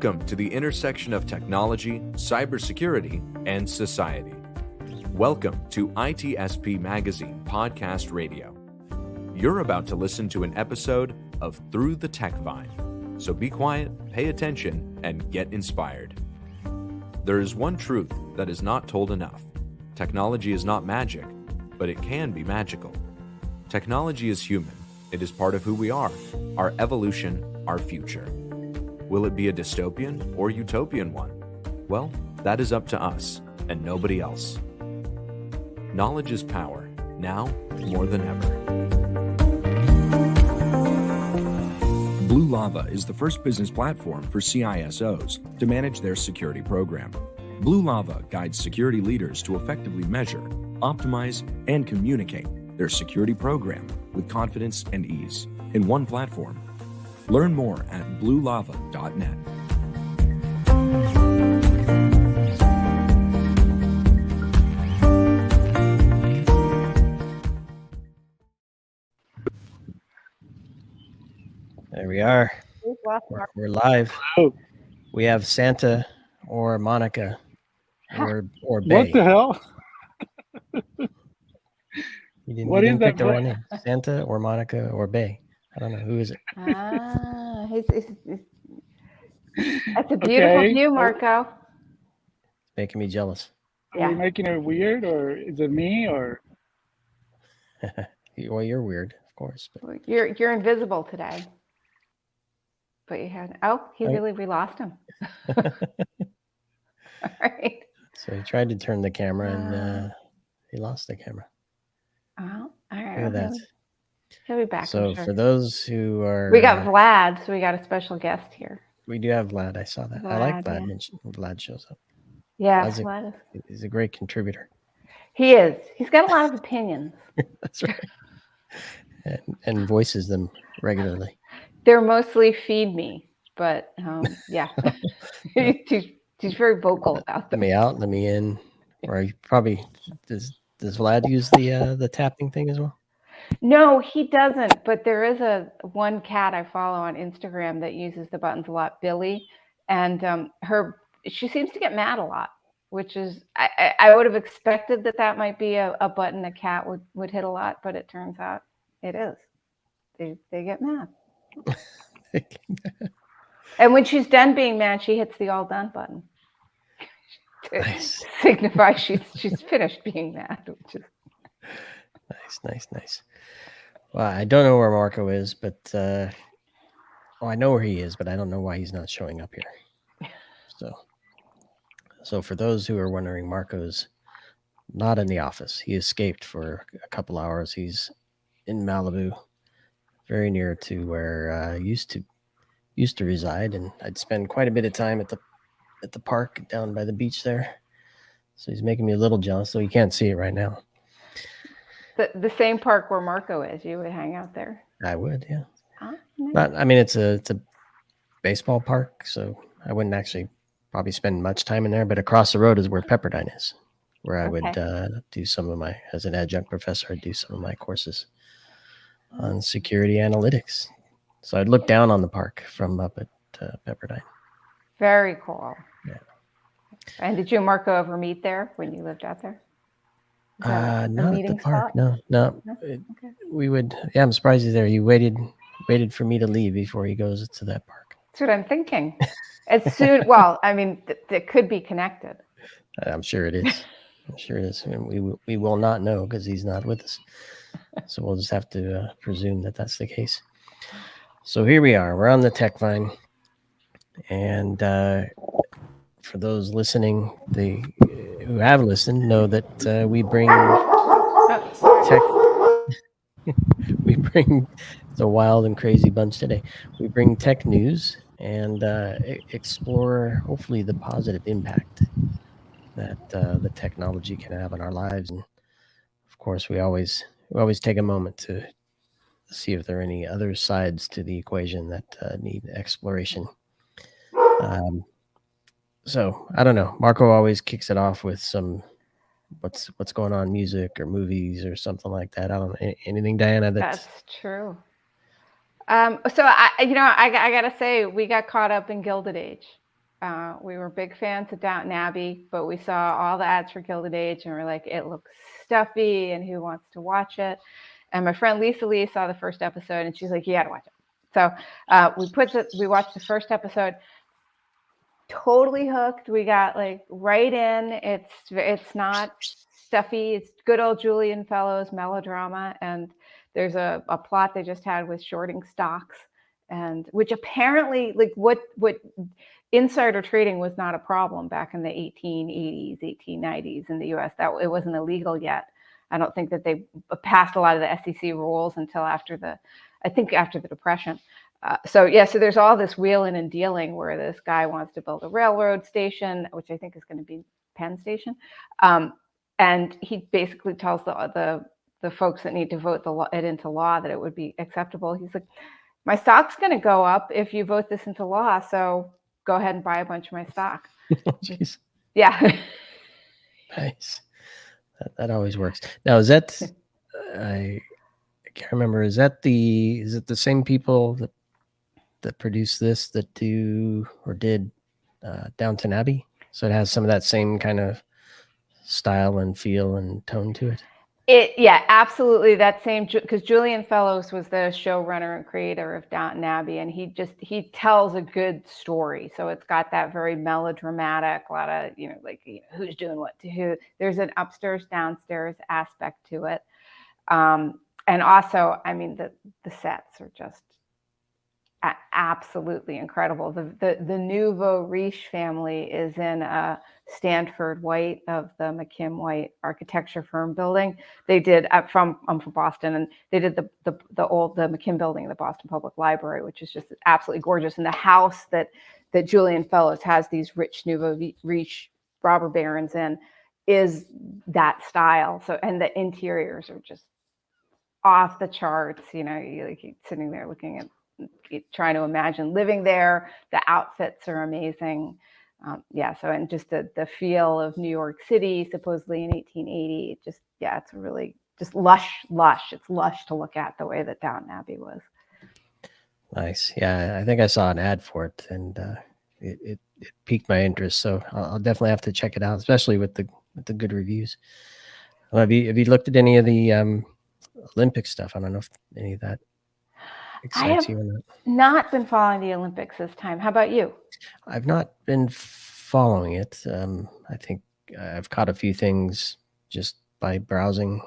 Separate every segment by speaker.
Speaker 1: Welcome to the intersection of technology, cybersecurity, and society. Welcome to ITSP Magazine Podcast Radio. You're about to listen to an episode of Through the TechVine. So be quiet, pay attention, and get inspired. There is one truth that is not told enough. Technology is not magic, but it can be magical. Technology is human. It is part of who we are, our evolution, our future. Will it be a dystopian or utopian one? Well, that is up to us and nobody else. Knowledge is power, now more than ever. Blue Lava is the first business platform for CISOs to manage their security program. Blue Lava guides security leaders to effectively measure, optimize, and communicate their security program with confidence and ease in one platform. Learn more at bluelava.net.
Speaker 2: There we are. We're live. We have Santa or Monica or Bay.
Speaker 3: What the hell?
Speaker 2: You didn't pick the right name. Santa or Monica or Bay. I don't know. Who is it?
Speaker 4: That's a beautiful view, Marco.
Speaker 2: Making me jealous.
Speaker 3: Are we making it weird, or is it me, or?
Speaker 2: Well, you're weird, of course. But...
Speaker 4: You're invisible today. But you had we lost him. All right.
Speaker 2: So he tried to turn the camera and he lost the camera.
Speaker 4: Oh, all right.
Speaker 2: Look at that.
Speaker 4: He'll be back.
Speaker 2: So for those who are...
Speaker 4: We got Vlad, so we got a special guest here.
Speaker 2: We do have Vlad. I saw that. I like Vlad when Vlad shows up.
Speaker 4: Yeah,
Speaker 2: he's a great contributor.
Speaker 4: He is. He's got a lot of opinions.
Speaker 2: That's right. And voices them regularly.
Speaker 4: They're mostly feed me, but yeah. He's very vocal about them.
Speaker 2: Let me out, let me in. Or you probably... Does Vlad use the tapping thing as well?
Speaker 4: No, he doesn't. But there is one cat I follow on Instagram that uses the buttons a lot, Billy, and she seems to get mad a lot, which is I would have expected that might be a button a cat would hit a lot, but it turns out it is. They get mad. And when she's done being mad, she hits the all done button to signify she's finished being mad, which is
Speaker 2: nice. Well, I don't know where Marco is, but I know where he is, but I don't know why he's not showing up here. So for those who are wondering, Marco's not in the office. He escaped for a couple hours. He's in Malibu, very near to where I used to reside, and I'd spend quite a bit of time at the park down by the beach there. So he's making me a little jealous, so you can't see it right now.
Speaker 4: The same park where Marco is, you would hang out there?
Speaker 2: I would, yeah.
Speaker 4: Nice.
Speaker 2: It's a baseball park, so I wouldn't actually probably spend much time in there, but across the road is where Pepperdine is, where I would do some of as an adjunct professor, I'd do some of my courses on security analytics. So I'd look down on the park from up at Pepperdine.
Speaker 4: Very cool.
Speaker 2: Yeah.
Speaker 4: And did you and Marco ever meet there when you lived out there?
Speaker 2: Not at the park.
Speaker 4: Spot?
Speaker 2: No.
Speaker 4: Okay.
Speaker 2: We would. Yeah, I'm surprised he's there. He waited for me to leave before he goes to that park.
Speaker 4: That's what I'm thinking. As soon, well, I mean, it could be connected.
Speaker 2: I'm sure it is. And we will not know because he's not with us. So we'll just have to presume that that's the case. So here we are. We're on the TechVine, and for those listening, who have listened know that we bring we bring the wild and crazy bunch today. We bring tech news and explore hopefully the positive impact that the technology can have on our lives. And of course, we always take a moment to see if there are any other sides to the equation that need exploration. So I don't know. Marco always kicks it off with some what's going on, music or movies or something like that. I don't know anything, Diana.
Speaker 4: That's true. So I gotta say, we got caught up in Gilded Age. We were big fans of Downton Abbey, but we saw all the ads for Gilded Age and we're like, it looks stuffy and who wants to watch it? And my friend Lisa Lee saw the first episode and she's like, you got to watch it. So we watched the first episode, totally hooked. We got like right in. It's not stuffy. It's good old Julian Fellowes melodrama. And there's a plot they just had with shorting stocks, and which apparently like what insider trading was not a problem back in the 1880s, 1890s in the US. That it wasn't illegal yet. I don't think that they passed a lot of the SEC rules until after the Depression. So there's all this wheeling and dealing where this guy wants to build a railroad station, which I think is going to be Penn Station. And he basically tells the folks that need to vote it into law that it would be acceptable. He's like, my stock's going to go up if you vote this into law. So go ahead and buy a bunch of my stock.
Speaker 2: Jeez.
Speaker 4: Yeah.
Speaker 2: Nice. That always works. Now, is that, I can't remember, is it the same people that produce this that do or did Downton Abbey? So it has some of that same kind of style and feel and tone to it.
Speaker 4: Yeah, absolutely. That same, because Julian Fellowes was the showrunner and creator of Downton Abbey, and he tells a good story. So it's got that very melodramatic, a lot of who's doing what to who. There's an upstairs downstairs aspect to it, and also, I mean, the sets are just absolutely incredible. The Nouveau Riche family is in Stanford White of the McKim White architecture firm building. They did I'm from Boston, and they did the McKim building in the Boston Public Library, which is just absolutely gorgeous. And the house that Julian Fellowes has these rich Nouveau Riche robber barons in is that style. So, and the interiors are just off the charts. You keep sitting there looking at, trying to imagine living there. The outfits are amazing. So, and just the feel of New York City, supposedly in 1880, it's really just lush. It's lush to look at, the way that Downton Abbey was.
Speaker 2: Nice. Yeah, I think I saw an ad for it, and it piqued my interest. So I'll definitely have to check it out, especially with the good reviews. Well, have you looked at any of the Olympic stuff? I don't know if any of that excites you or not.
Speaker 4: Not been following the Olympics this time. How about you?
Speaker 2: I've not been following it. I think I've caught a few things just by browsing.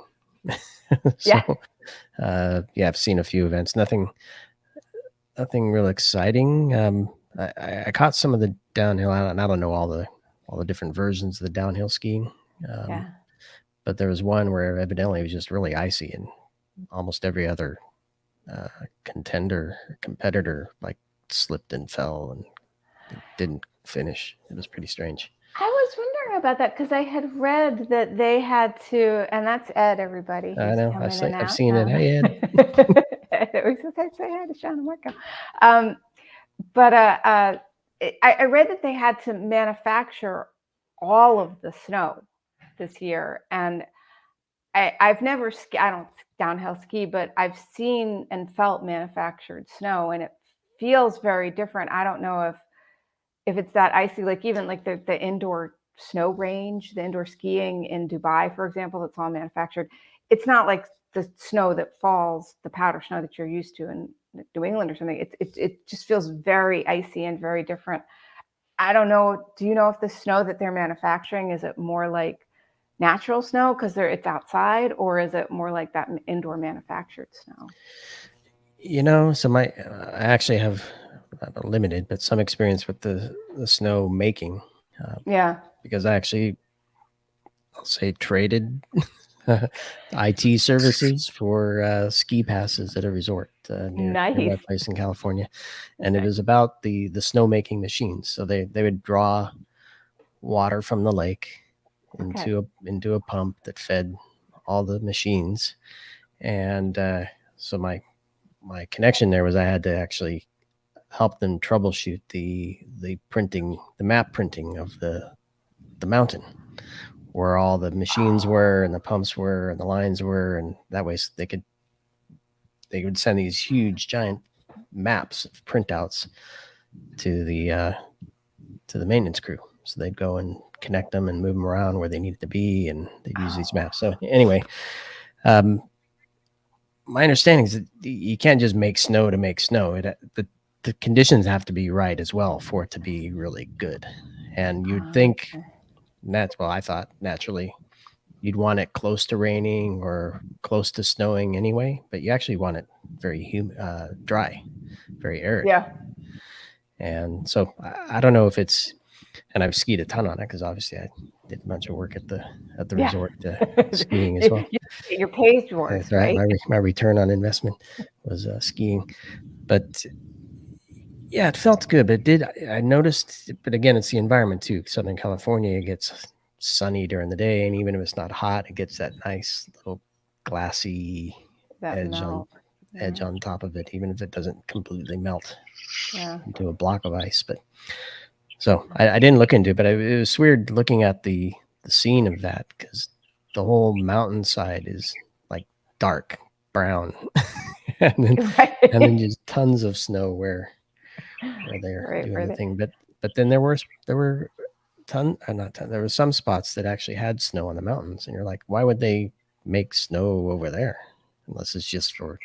Speaker 2: I've seen a few events. Nothing real exciting. I caught some of the downhill, and I don't know all the different versions of the downhill skiing. But there was one where evidently it was just really icy, and almost every other competitor like slipped and fell and didn't finish. It was pretty strange.
Speaker 4: I was wondering about that because I had read that they had to, and that's Ed, everybody.
Speaker 2: I know. I've seen it. Hey, Ed.
Speaker 4: We sometimes say hi to Sean and Marco. But I read that they had to manufacture all of the snow this year, and I've never I don't downhill ski, but I've seen and felt manufactured snow, and it feels very different. I don't know if it's that icy, like even like the indoor snow range, the indoor skiing in Dubai, for example, that's all manufactured. It's not like the snow that falls, the powder snow that you're used to in New England or something. It just feels very icy and very different. I don't know. Do you know if the snow that they're manufacturing, is it more like natural snow because it's outside, or is it more like that indoor manufactured snow?
Speaker 2: So I actually have not limited, but some experience with the snow making. Because I actually, I'll say, traded IT services for ski passes at a resort near my place in California, and it was about the snow making machines. So they would draw water from the lake into a pump that fed all the machines, and so my connection there was I had to actually help them troubleshoot the map printing of the mountain, where all the machines were and the pumps were and the lines were, and that way they would send these huge giant maps of printouts to the maintenance crew. So they'd go and connect them and move them around where they needed to be, and they'd use these maps. So anyway, my understanding is that you can't just make snow to make snow. The conditions have to be right as well for it to be really good. And you'd think I thought naturally you'd want it close to raining or close to snowing anyway, but you actually want it very dry, very arid.
Speaker 4: Yeah.
Speaker 2: And so I don't know if it's, and I've skied a ton on it because obviously I did a bunch of work at the resort skiing as well.
Speaker 4: Your paid for it,
Speaker 2: That's right. My return on investment was skiing, but yeah, it felt good. But I noticed, but again, it's the environment too. Southern California, it gets sunny during the day, and even if it's not hot, it gets that nice little glassy edge on top of it, even if it doesn't completely melt into a block of ice. But so I didn't look into it, but it was weird looking at the scene of that because the whole mountainside is like dark brown, and then just tons of snow where they're doing the thing. But then there were there were some spots that actually had snow on the mountains, and you're like, why would they make snow over there unless it's just for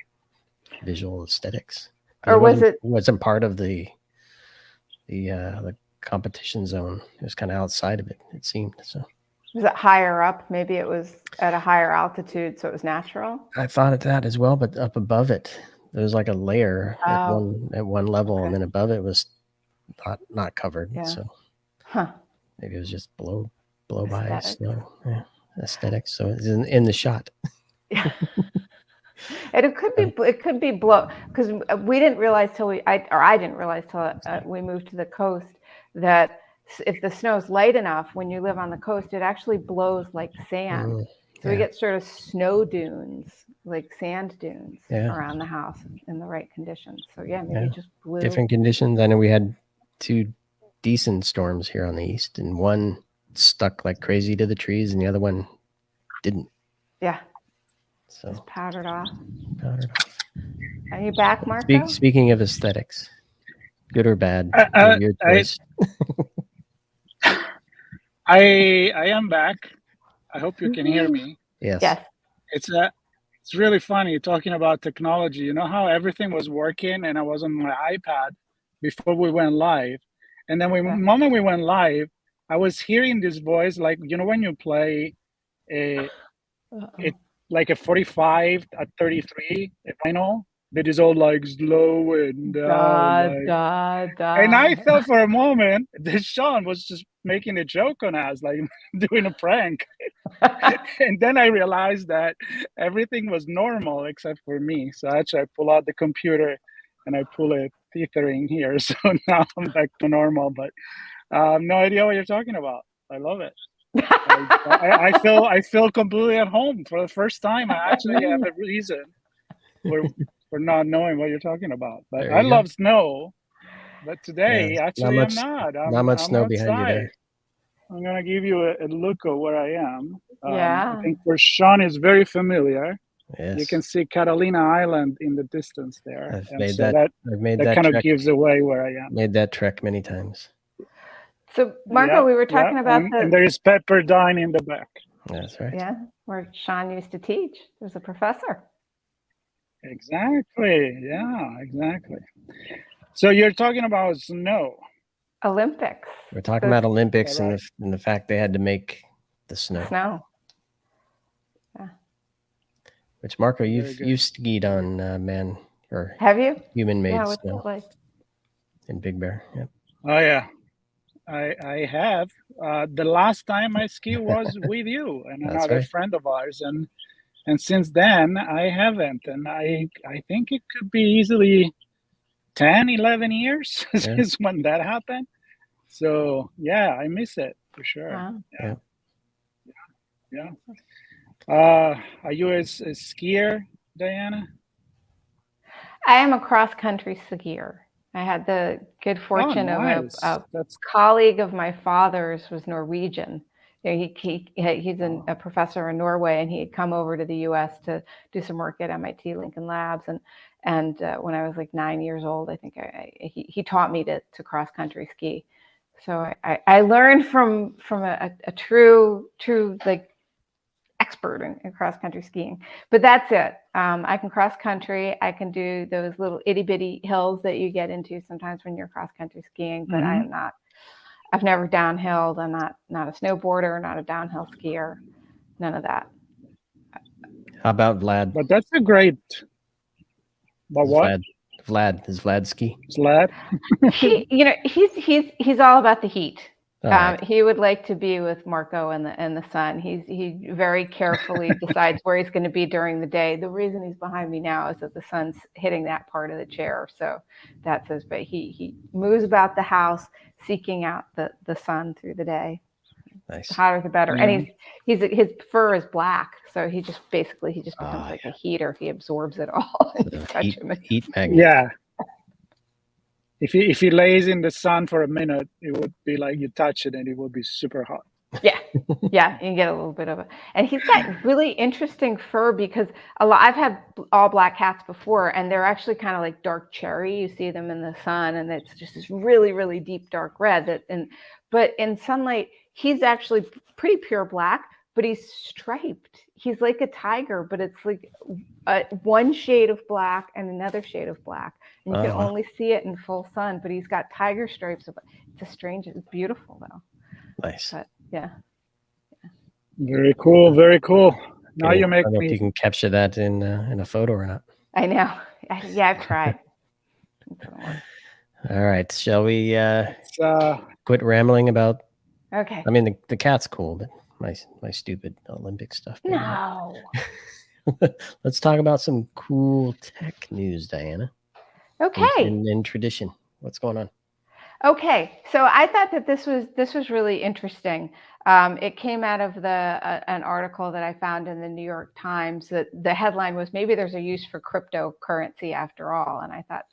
Speaker 2: visual aesthetics? Or wasn't part of the competition zone. It was kind of outside of it, it seemed. So
Speaker 4: was it higher up? Maybe it was at a higher altitude, so it was natural.
Speaker 2: I thought of that as well, but up above it, there was like a layer at one level, and then above it was not covered. Yeah. So maybe it was just blow by snow. Yeah. Aesthetics. So it's in the shot.
Speaker 4: Yeah. And it could be blow, because we didn't realize I didn't realize till we moved to the coast that if the snow's light enough, when you live on the coast, it actually blows like sand. So we get sort of snow dunes, like sand dunes around the house in the right conditions. So maybe it just blew.
Speaker 2: Different conditions. I know we had 2 decent storms here on the east, and one stuck like crazy to the trees, and the other one didn't.
Speaker 4: Yeah.
Speaker 2: So
Speaker 4: just powdered off. Are you back, Marco?
Speaker 2: Speaking of aesthetics, good or bad? Your choice.
Speaker 3: I am back. I hope you can hear me.
Speaker 2: Yes.
Speaker 3: It's really funny talking about technology. You know how everything was working and I was on my iPad before we went live, and then moment we went live, I was hearing this voice, like, you know, when you play like a 45 at 33 vinyl that is all like slow and down, and I thought for a moment that Sean was just making a joke on us, like doing a prank. And then I realized that everything was normal except for me. So actually I pull out the computer and I pull a tethering here. So now I'm back to normal, but no idea what you're talking about. I love it. I feel completely at home for the first time. I actually have a reason for not knowing what you're talking about. But I love snow. But today, actually, I'm not.
Speaker 2: Not much snow
Speaker 3: outside.
Speaker 2: behind you there.
Speaker 3: I'm gonna give you a look of where I am. I think where Sean is very familiar.
Speaker 2: Yes.
Speaker 3: You can see Catalina Island in the distance there.
Speaker 2: I've made that
Speaker 3: kind of gives away where I am.
Speaker 2: Made that trek many times.
Speaker 4: So, Marco, we were talking about
Speaker 3: and there is Pepperdine in the back.
Speaker 2: That's right.
Speaker 4: Yeah, where Sean used to teach. There's a professor.
Speaker 3: Exactly. Yeah, exactly. So you're talking about snow.
Speaker 4: Olympics.
Speaker 2: We're talking about Olympics and the fact they had to make the snow. Yeah. Which, Marco, you've skied on
Speaker 4: have you?
Speaker 2: Human-made snow in Big Bear. Yep.
Speaker 3: Oh yeah. I have. The last time I skied was with you and another friend of ours, and since then I haven't, and I think it could be easily 10, 11 years since when that happened. So yeah, I miss it for sure. Wow. Yeah. Are you a skier, Diana?
Speaker 4: I am a cross-country skier. I had the good fortune of a colleague of my father's was Norwegian. You know, he's a professor in Norway, and he had come over to the U.S. to do some work at MIT Lincoln Labs. And when I was like 9 years old, I think he taught me to cross country ski. So I learned from a true like expert in cross country skiing. But that's it. I can cross country. I can do those little itty bitty hills that you get into sometimes when you're cross country skiing. But I am not. I've never downhilled. I'm not a snowboarder. Not a downhill skier. None of that.
Speaker 2: How about Vlad?
Speaker 3: But that's a great. But what?
Speaker 2: Vlad, is Vlad ski?
Speaker 3: Vlad?
Speaker 4: He's all about the heat.
Speaker 2: Right.
Speaker 4: He would like to be with Marco and the sun. He very carefully decides where he's going to be during the day. The reason he's behind me now is that the sun's hitting that part of the chair. So that's his, but he moves about the house seeking out the sun through the day.
Speaker 2: Nice.
Speaker 4: The hotter the better. And his fur is black, so he just becomes like a heater. He absorbs it all.
Speaker 2: Heat magnet.
Speaker 3: Yeah. If he lays in the sun for a minute, it would be like you touch it and it would be super hot.
Speaker 4: Yeah, you can get a little bit of it. And he's got really interesting fur because I've had all black cats before, and they're actually kind of like dark cherry. You see them in the sun, and it's just this really, really deep dark red. But in sunlight, he's actually pretty pure black, but he's striped. He's like a tiger, but it's like one shade of black and another shade of black. And you can only see it in full sun, but he's got tiger stripes. It's it's beautiful though.
Speaker 2: Nice.
Speaker 4: But yeah.
Speaker 3: Very cool. Very cool. Now you make
Speaker 2: I don't know
Speaker 3: me.
Speaker 2: if you can capture that in a photo or not.
Speaker 4: I know. I've tried.
Speaker 2: All right. Shall we quit rambling about?
Speaker 4: Okay.
Speaker 2: I mean, the cat's cool, but my stupid Olympic stuff.
Speaker 4: No.
Speaker 2: Let's talk about some cool tech news, Diana.
Speaker 4: Okay.
Speaker 2: In tradition, what's going on?
Speaker 4: Okay, so I thought that this was really interesting. It came out of an article that I found in the New York Times that the headline was maybe there's a use for cryptocurrency after all. And I thought,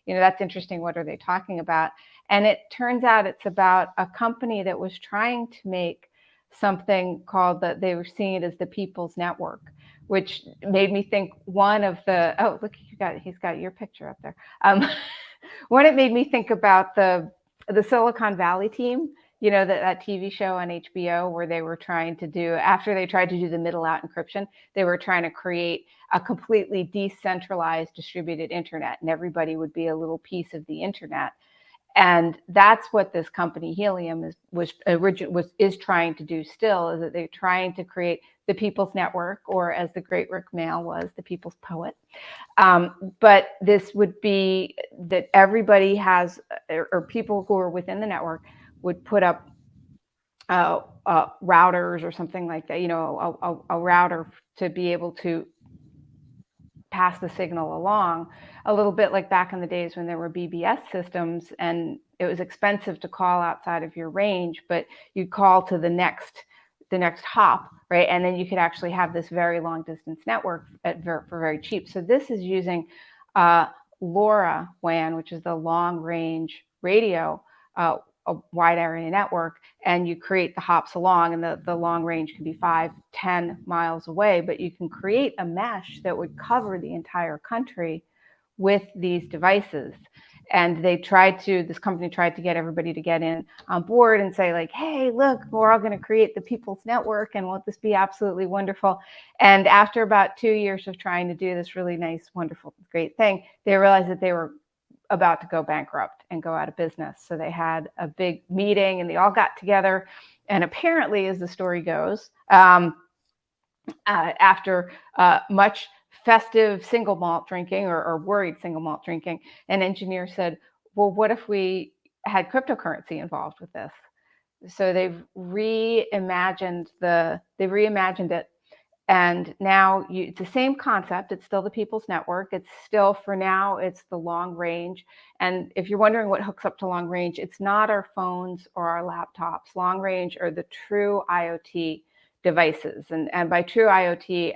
Speaker 4: that's interesting. What are they talking about? And it turns out it's about a company that was trying to make something called they were seeing it as the People's Network, which made me think look, he's got your picture up there. When it made me think about the Silicon Valley team, that TV show on HBO where they were trying to do, after they tried to do the middle out encryption, they were trying to create a completely decentralized distributed internet, and everybody would be a little piece of the internet. And that's what this company Helium is trying to do still, is that they're trying to create the People's Network, or as the great Rick Mail was, the People's Poet. But this would be that everybody has, or people who are within the network would put up routers or something like that, a router to be able to pass the signal along, a little bit like back in the days when there were BBS systems and it was expensive to call outside of your range, but you'd call to the next hop, right? And then you could actually have this very long distance network for very cheap. So this is using LoRaWAN, which is the long range radio, a wide area network, and you create the hops along, and the long range can be 5-10 miles away, but you can create a mesh that would cover the entire country with these devices. And this company tried to get everybody to get in on board and say like, hey, look, we're all going to create the People's Network, and won't this be absolutely wonderful? And after about 2 years of trying to do this really nice, wonderful, great thing, they realized that they were about to go bankrupt and go out of business. So they had a big meeting and they all got together. And apparently, as the story goes, after much festive single malt drinking or worried single malt drinking, an engineer said, well, what if we had cryptocurrency involved with this? So they've reimagined it. And now it's the same concept. It's still the People's Network. It's still, for now, it's the long range. And if you're wondering what hooks up to long range, it's not our phones or our laptops. Long range are the true IoT devices. And by true IoT,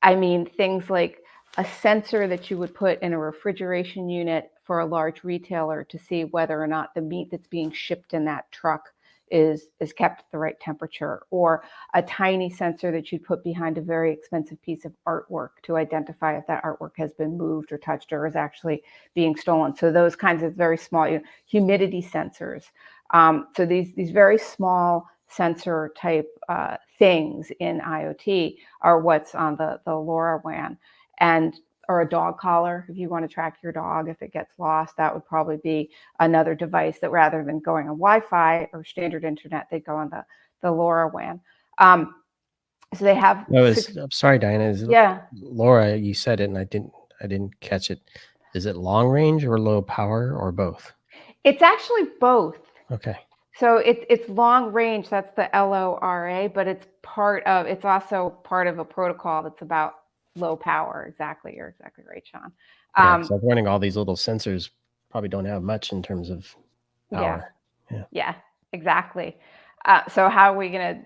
Speaker 4: I mean things like a sensor that you would put in a refrigeration unit for a large retailer to see whether or not the meat that's being shipped in that truck is kept at the right temperature, or a tiny sensor that you'd put behind a very expensive piece of artwork to identify if that artwork has been moved or touched or is actually being stolen. So those kinds of very small humidity sensors, So these very small sensor type things in IoT are what's on the LoRaWAN, or a dog collar. If you want to track your dog, if it gets lost, that would probably be another device that, rather than going on Wi-Fi or standard internet, they go on the LoRaWAN. So they have.
Speaker 2: I'm sorry, Diana.
Speaker 4: Yeah.
Speaker 2: Laura, you said it, and I didn't catch it. Is it long range or low power or both?
Speaker 4: It's actually both.
Speaker 2: Okay.
Speaker 4: So it's long range. That's the LoRa, but it's also part of a protocol that's about low power. Exactly. You're exactly right, Sean.
Speaker 2: Yeah, so I'm running all these little sensors probably don't have much in terms of power.
Speaker 4: Yeah, exactly. So how are we going to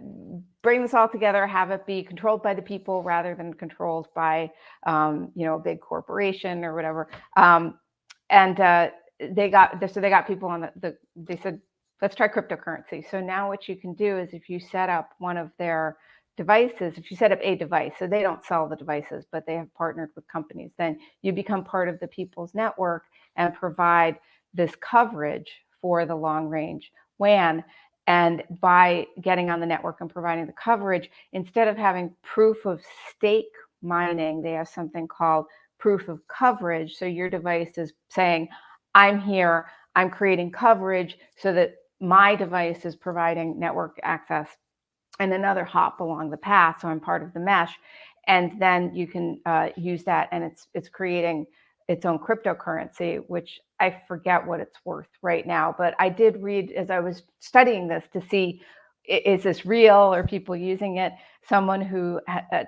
Speaker 4: bring this all together, have it be controlled by the people rather than controlled by, a big corporation or whatever? They got people on they said, let's try cryptocurrency. So now what you can do is, if you set up one of their devices, if you set up a device, so they don't sell the devices, but they have partnered with companies, then you become part of the people's network and provide this coverage for the long range WAN. And by getting on the network and providing the coverage, instead of having proof of stake mining, they have something called proof of coverage. So your device is saying, I'm here, I'm creating coverage so that my device is providing network access and another hop along the path, so I'm part of the mesh. And then you can use that, and it's creating its own cryptocurrency, which I forget what it's worth right now. But I did read, as I was studying this, to see, is this real? Are people using it? Someone who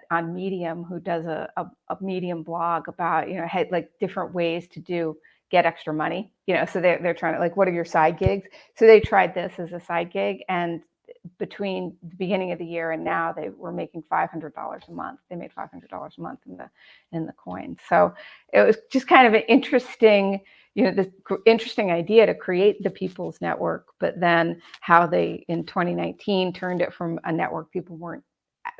Speaker 4: on Medium, who does a Medium blog about, had like different ways to get extra money, so they're trying to, like, what are your side gigs? So they tried this as a side gig, and between the beginning of the year and now, they were making $500 a month. They made $500 a month in the coin. So it was just kind of an interesting, this interesting idea to create the people's network, but then how they in 2019 turned it from a network people weren't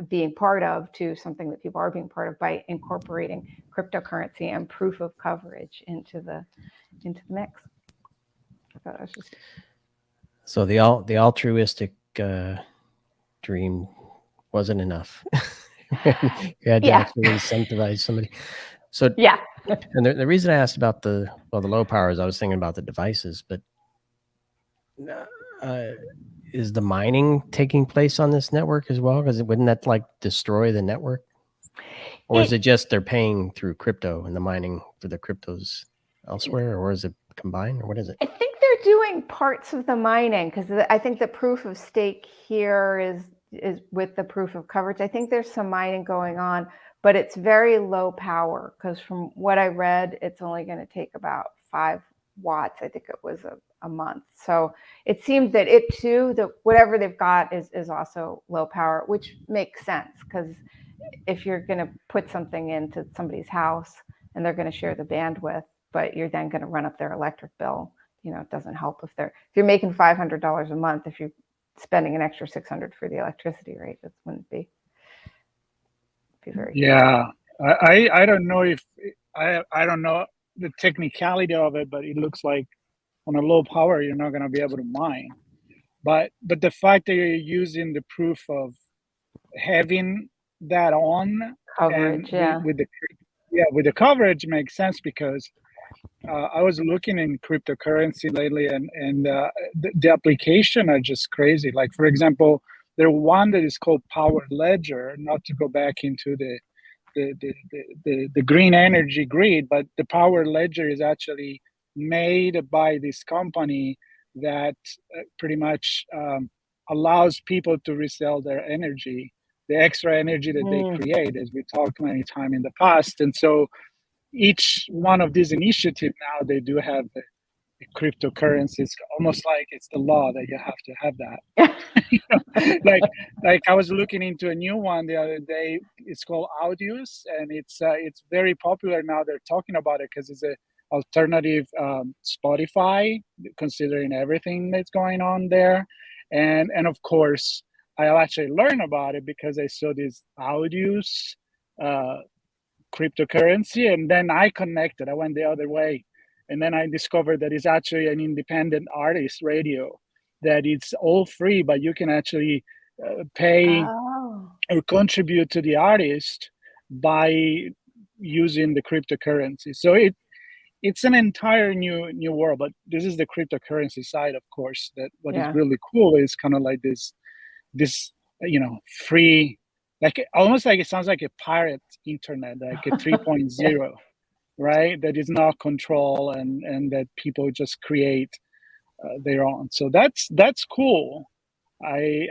Speaker 4: being part of to something that people are being part of by incorporating cryptocurrency and proof of coverage into the mix. I thought it was just...
Speaker 2: So the altruistic dream wasn't enough. You had to actually incentivize somebody. So
Speaker 4: yeah.
Speaker 2: And the reason I asked about the low power is I was thinking about the devices, but is the mining taking place on this network as well? Because wouldn't that like destroy the network? Or is it just they're paying through crypto and the mining for the cryptos elsewhere, or is it combined, or what is it?
Speaker 4: I think they're doing parts of the mining, because I think the proof of stake here is with the proof of coverage. I think there's some mining going on, but it's very low power, because from what I read, it's only going to take about 5 watts. I think it was a month. So it seems that it too, that whatever they've got is also low power, which makes sense, because if you're going to put something into somebody's house and they're going to share the bandwidth, but you're then going to run up their electric bill, it doesn't help if you're making $500 a month, if you're spending an extra $600 for the electricity rate, that wouldn't be very
Speaker 3: good. I don't know if I don't know the technicality of it, but it looks like on a low power you're not going to be able to mine. But the fact that you're using the proof of having that on
Speaker 4: coverage,
Speaker 3: and with the coverage makes sense, because I was looking in cryptocurrency lately, and the application are just crazy. Like, for example, there's one that is called Power Ledger. Not to go back into the green energy grid, but the Power Ledger is actually made by this company that pretty much allows people to resell their energy, the extra energy that they create, as we talked many times in the past. And so each one of these initiatives now, they do have the cryptocurrency. It's almost like it's the law that you have to have that. Like I was looking into a new one the other day. It's called Audius, and it's very popular now. They're talking about it because it's a alternative Spotify, considering everything that's going on there. And of course, I'll actually learn about it because I saw this Audius cryptocurrency, and then I connected. I went the other way, and then I discovered that it's actually an independent artist radio, that it's all free, but you can actually pay or contribute to the artist by using the cryptocurrency. So it's an entire new world, but this is the cryptocurrency side, of course. That what is really cool is kind of like this free, like almost like it sounds like a pirate internet, like a 3.0, right? That is not control and that people just create their own. So that's cool. I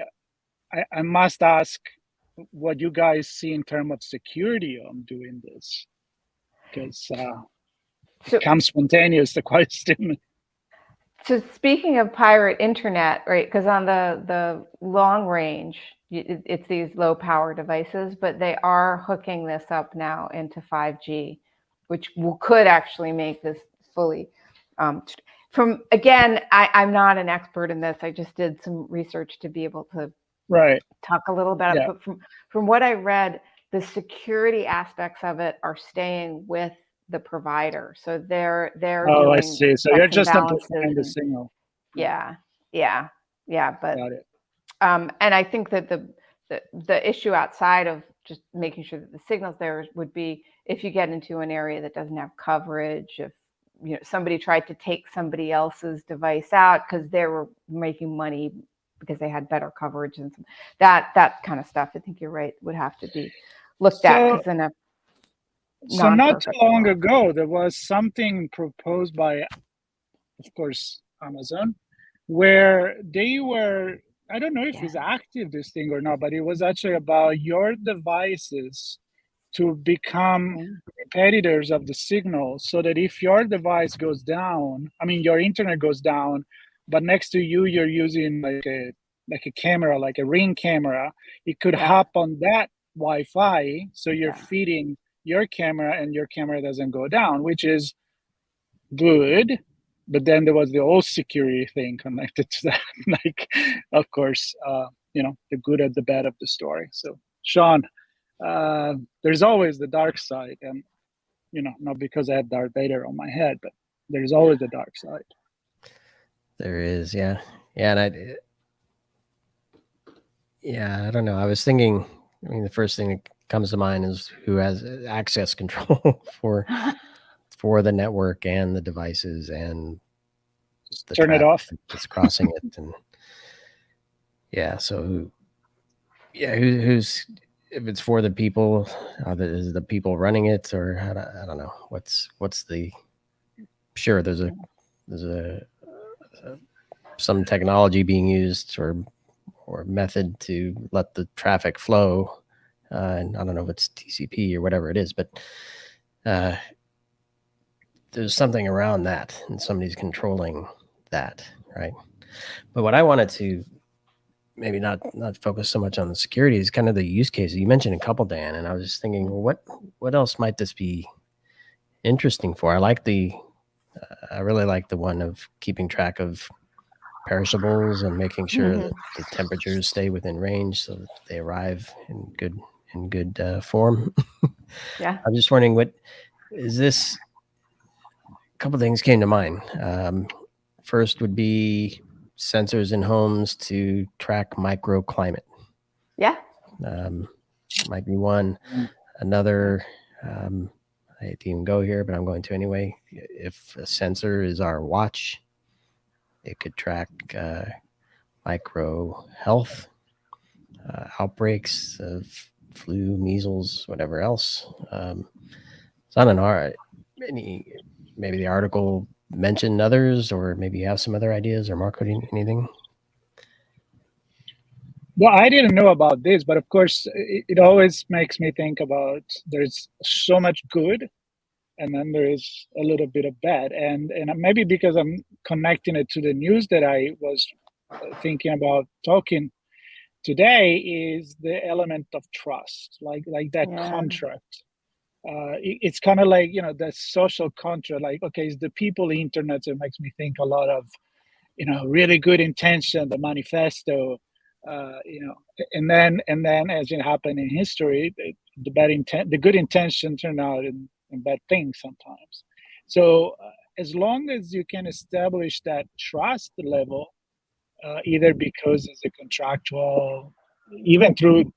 Speaker 3: must ask what you guys see in terms of security on doing this, because it comes spontaneous, the question.
Speaker 4: So speaking of pirate internet, right? Because on the long range, it's these low power devices, but they are hooking this up now into 5G, which could actually make this fully. I'm not an expert in this. I just did some research to be able to talk a little bit. But from what I read, the security aspects of it are staying with the provider. So they're doing,
Speaker 3: I see. So you're just amplifying the signal.
Speaker 4: Yeah. But and I think that the issue outside of just making sure that the signal's there would be if you get into an area that doesn't have coverage, if somebody tried to take somebody else's device out because they were making money because they had better coverage and that kind of stuff. I think you're right, would have to be looked at.
Speaker 3: So not too long ago, there was something proposed by, of course, Amazon, where they were, I don't know if it's active, this thing or not, but it was actually about your devices to become competitors of the signal, so that if your device goes down, I mean, your internet goes down, but next to you, you're using like a camera, like a Ring camera, it could hop on that Wi-Fi, so you're feeding your camera and your camera doesn't go down, which is good. But then there was the whole security thing connected to that. Like, of course, the good and the bad of the story. So, Sean, there's always the dark side, and not because I have Darth Vader on my head, but there's always the dark side.
Speaker 2: There is, and I don't know. I was thinking, the first thing that comes to mind is who has access control for the network and the devices and the
Speaker 3: turn it off.
Speaker 2: It's crossing it, and who's if it's for the people, is the people running it, or I don't know what's the sure there's some technology being used or method to let the traffic flow, and I don't know if it's TCP or whatever it is, but there's something around that, and somebody's controlling that, right? But what I wanted to maybe not focus so much on the security is kind of the use cases. You mentioned a couple, Dan, and I was just thinking, well, what else might this be interesting for? I really like the one of keeping track of perishables and making sure that the temperatures stay within range so that they arrive in good form. I'm just wondering, what is this? A couple things came to mind. First would be sensors in homes to track microclimate. Might be one. Another, I hate to even go here, but I'm going to anyway. If a sensor is our watch, it could track micro health, outbreaks of flu, measles, whatever else. So I don't know. Maybe the article mentioned others, or maybe you have some other ideas, or Marco, anything?
Speaker 3: Well, I didn't know about this, but of course, it always makes me think about there's so much good, and then there is a little bit of bad. And maybe because I'm connecting it to the news that I was thinking about talking today, is the element of trust, like that contract. It's kind of like, the social contract, like, okay, it's the people internet. So it makes me think a lot of, really good intention, the manifesto, and then as it happened in history, the good intention turn out in bad things sometimes. So as long as you can establish that trust level, either because it's a contractual, even through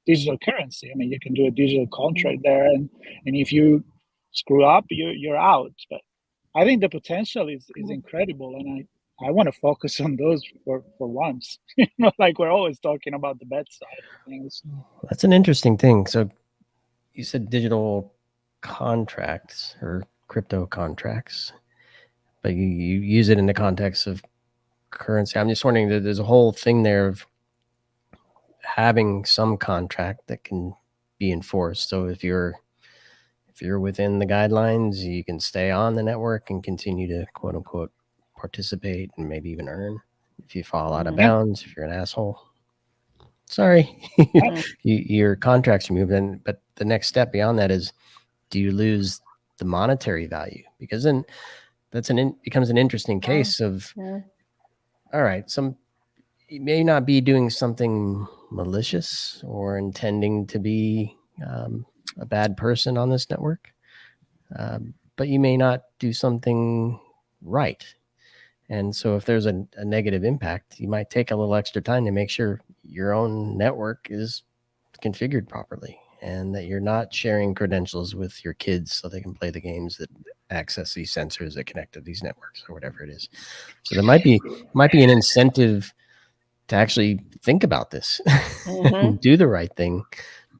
Speaker 3: digital currency. I mean, you can do a digital contract there, and if you screw up, you're out. But I think the potential is incredible, and I want to focus on those for once. Like we're always talking about the bad side of things.
Speaker 2: That's an interesting thing. So you said digital contracts or crypto contracts, but you use it in the context of currency. I'm just wondering that there's a whole thing there of having some contract that can be enforced. So if you're within the guidelines, you can stay on the network and continue to quote unquote participate and maybe even earn. If you fall out of bounds, if you're an asshole, sorry, your contracts are moved in. But the next step beyond that is, do you lose the monetary value? Because then that's becomes an interesting case of, all right, you may not be doing something malicious or intending to be a bad person on this network, but you may not do something right. And so if there's a negative impact, you might take a little extra time to make sure your own network is configured properly and that you're not sharing credentials with your kids so they can play the games that access these sensors that connect to these networks or whatever it is. So there might be an incentive to actually think about this and do the right thing,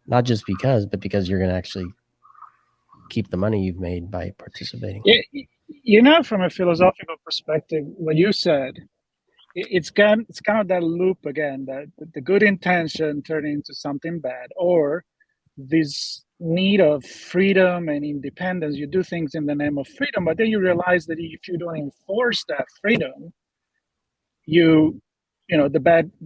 Speaker 2: not just but because you're going to actually keep the money you've made by participating.
Speaker 3: Yeah, from a philosophical perspective, what you said, it's kind of that loop again, that the good intention turning into something bad, or this need of freedom and independence. You do things in the name of freedom, but then you realize that if you don't enforce that freedom, the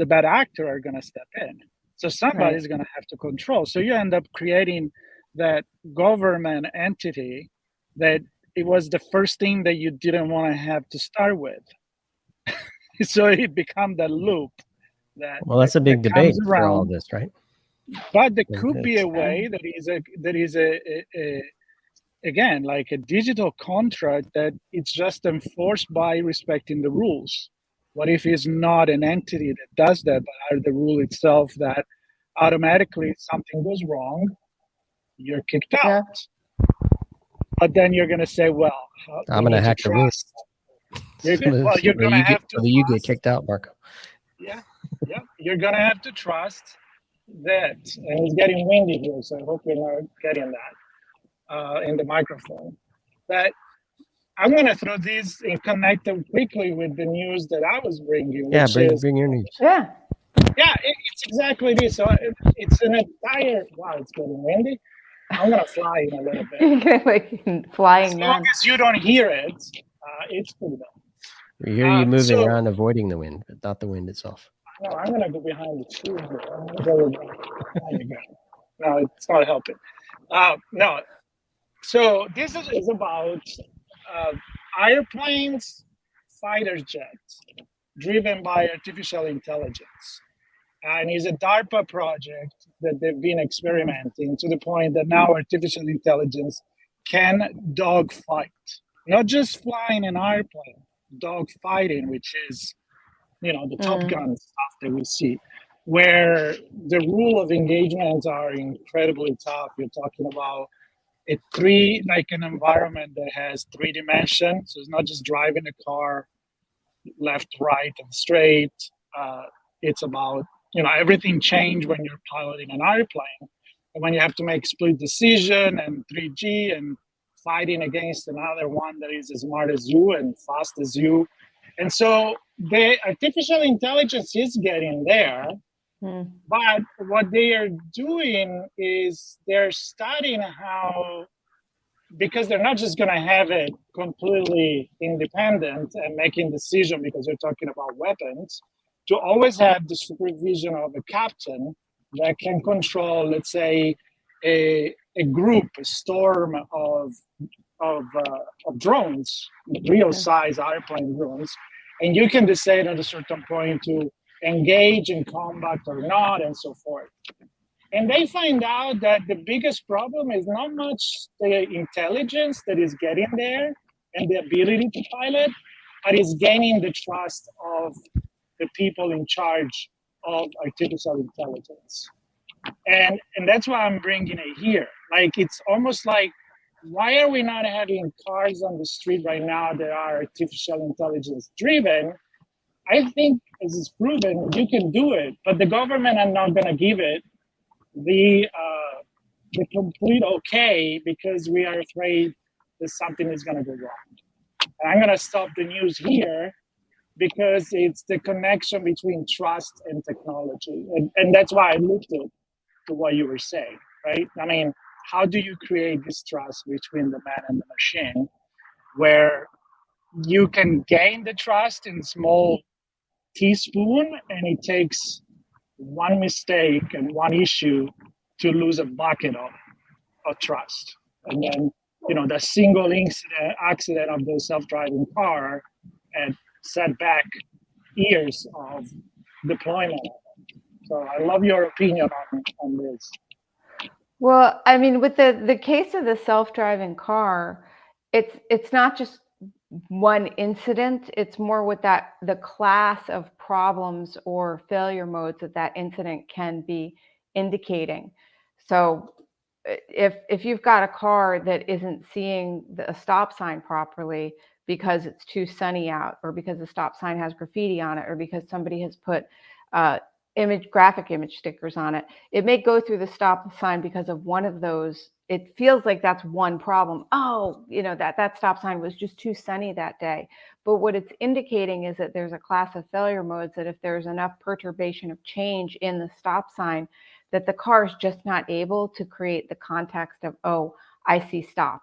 Speaker 3: bad actor are going to step in. So somebody's going to have to control. So you end up creating that government entity that it was the first thing that you didn't want to have to start with. So it becomes that loop.
Speaker 2: That's a big debate for all of this, right?
Speaker 3: But there could be a way that is again, like a digital contract that it's just enforced by respecting the rules. What if it's not an entity that does that, but are the rule itself that automatically if something goes wrong, you're kicked out? But then you're going to say, well,
Speaker 2: I'm going to hack the rules.
Speaker 3: You're going to have to.
Speaker 2: You get kicked out, Marco.
Speaker 3: Yeah. You're going to have to trust that. And it's getting windy here, so I hope you're not getting that in the microphone. But I'm going to throw this and connect them quickly with the news that I was bringing.
Speaker 2: Yeah, bring your news.
Speaker 3: Yeah, it's exactly this. So it's an entire. Wow, it's getting windy. I'm gonna fly in a little bit.
Speaker 4: Like flying.
Speaker 3: As long as you don't hear it, it's pretty bad.
Speaker 2: We hear you moving around, avoiding the wind, but not the wind itself.
Speaker 3: No, I'm gonna go behind the tree here. I'm gonna go. There you go. No, it's not helping. No. So this is about airplanes, fighter jets, driven by artificial intelligence. And it's a DARPA project that they've been experimenting to the point that now artificial intelligence can dogfight. Not just flying an airplane, dogfighting, which is, the Top Gun stuff that we see, where the rule of engagements are incredibly tough. You're talking about an environment that has 3 dimensions. So it's not just driving a car left, right, and straight. It's about everything changed when you're piloting an airplane, and when you have to make split decision and 3G and fighting against another one that is as smart as you and fast as you. And so the artificial intelligence is getting there, but what they are doing is they're studying how, because they're not just going to have it completely independent and making decision because they're talking about weapons, to always have the supervision of a captain that can control, let's say, a group, a storm of drones, real size airplane drones, and you can decide at a certain point to engage in combat or not, and so forth. And they find out that the biggest problem is not much the intelligence that is getting there and the ability to pilot, but it's gaining the trust of the people in charge of artificial intelligence. And that's why I'm bringing it here. Like, it's almost like, why are we not having cars on the street right now that are artificial intelligence driven? I think, as is proven, you can do it, but the government are not going to give it the complete okay, because we are afraid that something is going to go wrong. And I'm going to stop the news here, because it's the connection between trust and technology. And that's why I looked at to what you were saying, right? I mean, how do you create this trust between the man and the machine, where you can gain the trust in small teaspoon, and it takes one mistake and one issue to lose a bucket of trust. And then, the single accident of the self-driving car and set back years of deployment. So I love your opinion on this.
Speaker 4: Well, I mean, with the case of the self-driving car, it's not just one incident. It's more with the class of problems or failure modes that incident can be indicating. So if you've got a car that isn't seeing a stop sign properly because it's too sunny out, or because the stop sign has graffiti on it, or because somebody has put graphic image stickers on it, it may go through the stop sign because of one of those. It feels like that's one problem. Oh, that stop sign was just too sunny that day. But what it's indicating is that there's a class of failure modes that if there's enough perturbation of change in the stop sign, that the car is just not able to create the context of, oh, I see stop.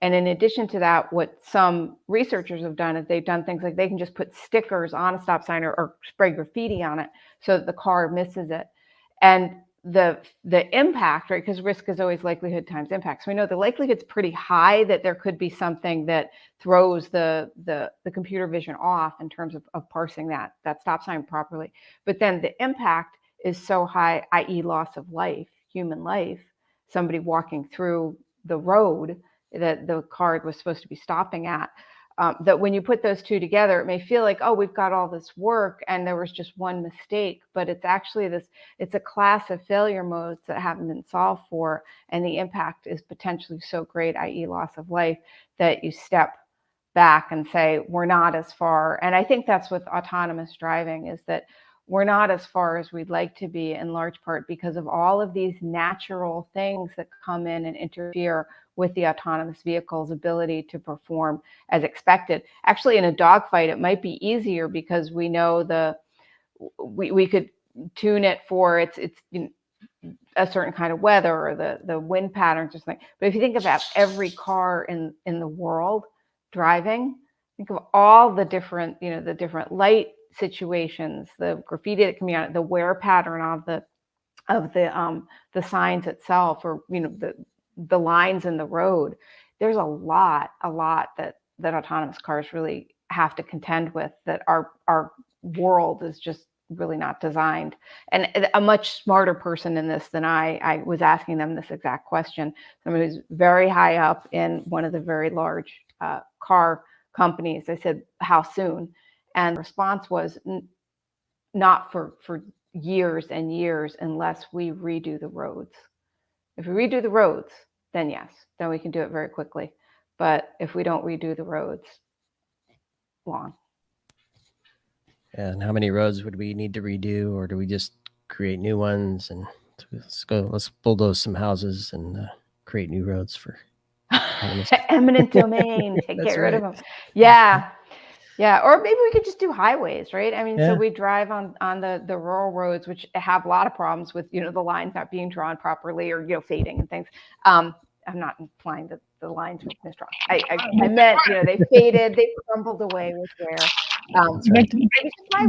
Speaker 4: And in addition to that, what some researchers have done is they've done things like they can just put stickers on a stop sign or spray graffiti on it so that the car misses it. And the impact, right, because risk is always likelihood times impact. So we know the likelihood's pretty high that there could be something that throws the computer vision off in terms of parsing that stop sign properly. But then the impact is so high, i.e. loss of life, human life, somebody walking through the road that the car was supposed to be stopping at, that when you put those two together, it may feel like, oh, we've got all this work and there was just one mistake, but it's actually it's a class of failure modes that haven't been solved for, and the impact is potentially so great, i.e. loss of life, that you step back and say, we're not as far. And I think that's with autonomous driving, is that we're not as far as we'd like to be, in large part because of all of these natural things that come in and interfere with the autonomous vehicle's ability to perform as expected. Actually, in a dogfight, it might be easier because we know we could tune it for it's a certain kind of weather or the wind patterns or something. But if you think about every car in the world driving, think of all the different, the different light situations, the graffiti that can be on it, the wear pattern of the signs itself, or the lines in the road. There's a lot that autonomous cars really have to contend with, that our world is just really not designed. And a much smarter person in this than I was asking them this exact question. Somebody who's very high up in one of the very large car companies. I said, how soon? And the response was, not for years and years, unless we redo the roads. If we redo the roads, then yes, then we can do it very quickly. But if we don't redo the roads, long.
Speaker 2: And how many roads would we need to redo, or do we just create new ones? And let's bulldoze some houses and create new roads for
Speaker 4: eminent domain. Get rid of them. Yeah, or maybe we could just do highways, right? I mean, so we drive on the rural roads, which have a lot of problems with, the lines not being drawn properly, or, fading and things. I'm not implying that the lines were misdrawn. I meant, they faded, they crumbled away with wear.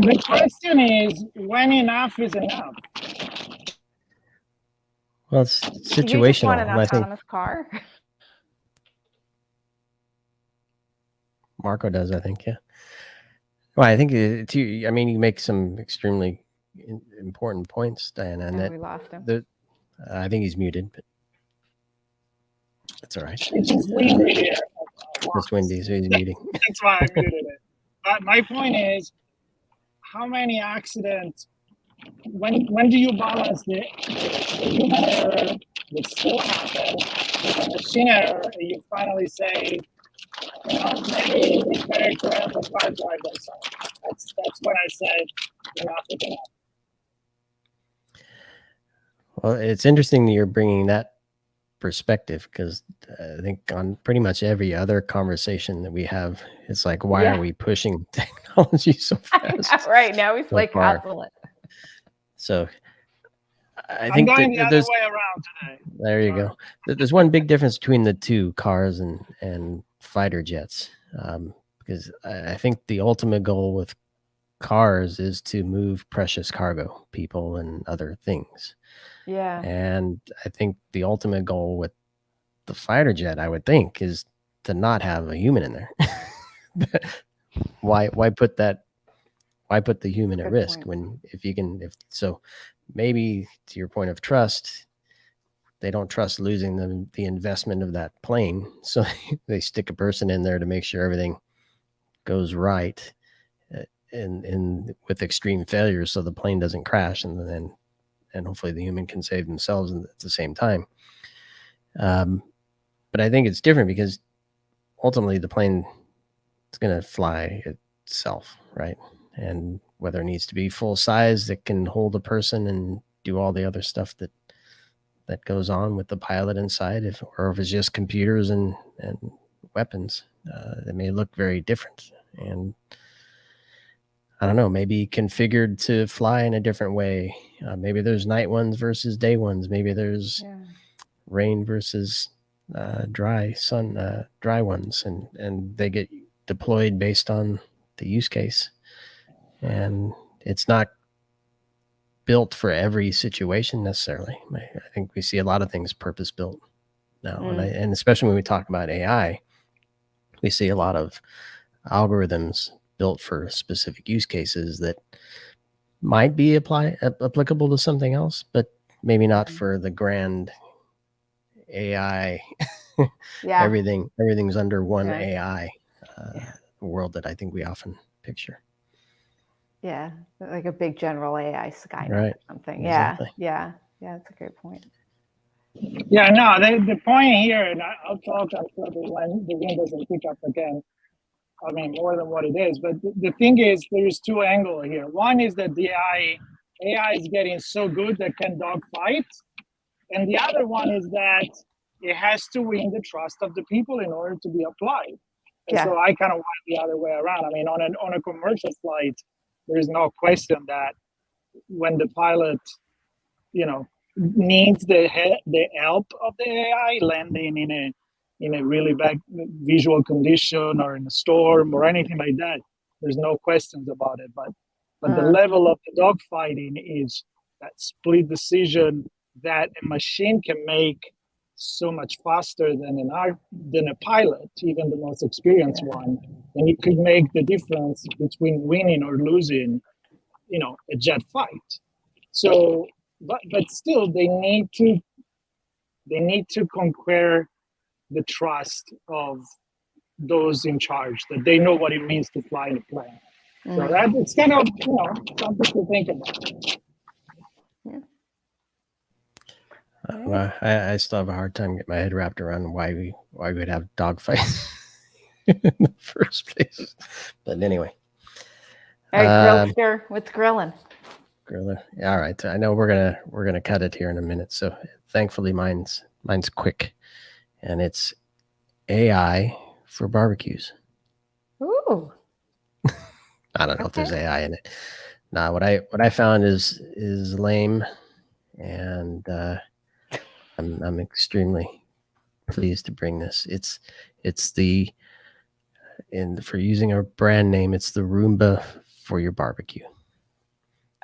Speaker 3: The question is, when enough is enough?
Speaker 2: Well, it's situational.
Speaker 4: You just want an autonomous car?
Speaker 2: Marco does, I think, yeah. Well, I think you make some extremely important points, Diana. And
Speaker 4: we lost him.
Speaker 2: I think he's muted, but that's all right.
Speaker 3: It's just windy here.
Speaker 2: It's windy, so he's muting.
Speaker 3: That's why I muted it. But my point is, how many accidents? When do you balance the human error that still happens, the machine error, and you finally say, maybe it's better to have the car drive themselves. That's when I said enough is enough.
Speaker 2: Well, it's interesting that you're bringing that perspective, because I think on pretty much every other conversation that we have, it's like, why are we pushing technology so fast?
Speaker 4: Right now, he's
Speaker 2: so
Speaker 4: like,
Speaker 2: far?
Speaker 4: hustle it.
Speaker 2: So I
Speaker 3: I'm
Speaker 2: think
Speaker 3: going the other
Speaker 2: there's
Speaker 3: way around today.
Speaker 2: there you go. There's one big difference between the two, cars and fighter jets, because I think the ultimate goal with cars is to move precious cargo, people and other things.
Speaker 4: Yeah.
Speaker 2: And I think the ultimate goal with the fighter jet, I would think, is to not have a human in there. Why put that? Why put the human at risk when if so maybe to your point of trust, they don't trust losing the investment of that plane, so they stick a person in there to make sure everything goes right, and with extreme failures, so the plane doesn't crash, and hopefully the human can save themselves at the same time. But I think it's different because ultimately the plane is going to fly itself, right? And whether it needs to be full size that can hold a person and do all the other stuff that goes on with the pilot inside, or if it's just computers and weapons, it may look very different. And I don't know, maybe configured to fly in a different way. Maybe there's night ones versus day ones. Maybe there's rain versus dry ones, and they get deployed based on the use case. And it's not built for every situation necessarily. I think we see a lot of things purpose built now, and especially when we talk about AI, we see a lot of algorithms built for specific use cases that might be applicable to something else, but maybe not for the grand AI. Everything's under one AI world that I think we often picture.
Speaker 4: Yeah, like a big general AI Skynet
Speaker 2: right.
Speaker 4: or something.
Speaker 2: Exactly.
Speaker 4: Yeah, that's a great point.
Speaker 3: Yeah, no, the point here, and I'll talk after when the wind doesn't pick up again. I mean, more than what it is. But the thing is, there's two angles here. One is that the AI is getting so good that can dogfight. And the other one is that it has to win the trust of the people in order to be applied. And so I kind of want the other way around. I mean, on a commercial flight, there's no question that when the pilot, needs the help of the AI, landing in a really bad visual condition or in a storm or anything like that, there's no questions about it. But the level of the dogfighting is that split decision that a machine can make so much faster than a pilot, even the most experienced one, and it could make the difference between winning or losing, a jet fight. So, but still, they need to conquer the trust of those in charge, that they know what it means to fly in a plane. So that it's kind of something to think about.
Speaker 2: Well, I still have a hard time getting my head wrapped around why we would have dogfights in the first place. But anyway.
Speaker 4: All right, Grillster, what's grilling?
Speaker 2: Griller. All right. I know we're gonna cut it here in a minute. So thankfully mine's quick, and it's AI for barbecues.
Speaker 4: Ooh.
Speaker 2: I don't know if there's AI in it. Nah, what I found is lame, and I'm extremely pleased to bring this. It's for using a brand name, it's the Roomba for your barbecue.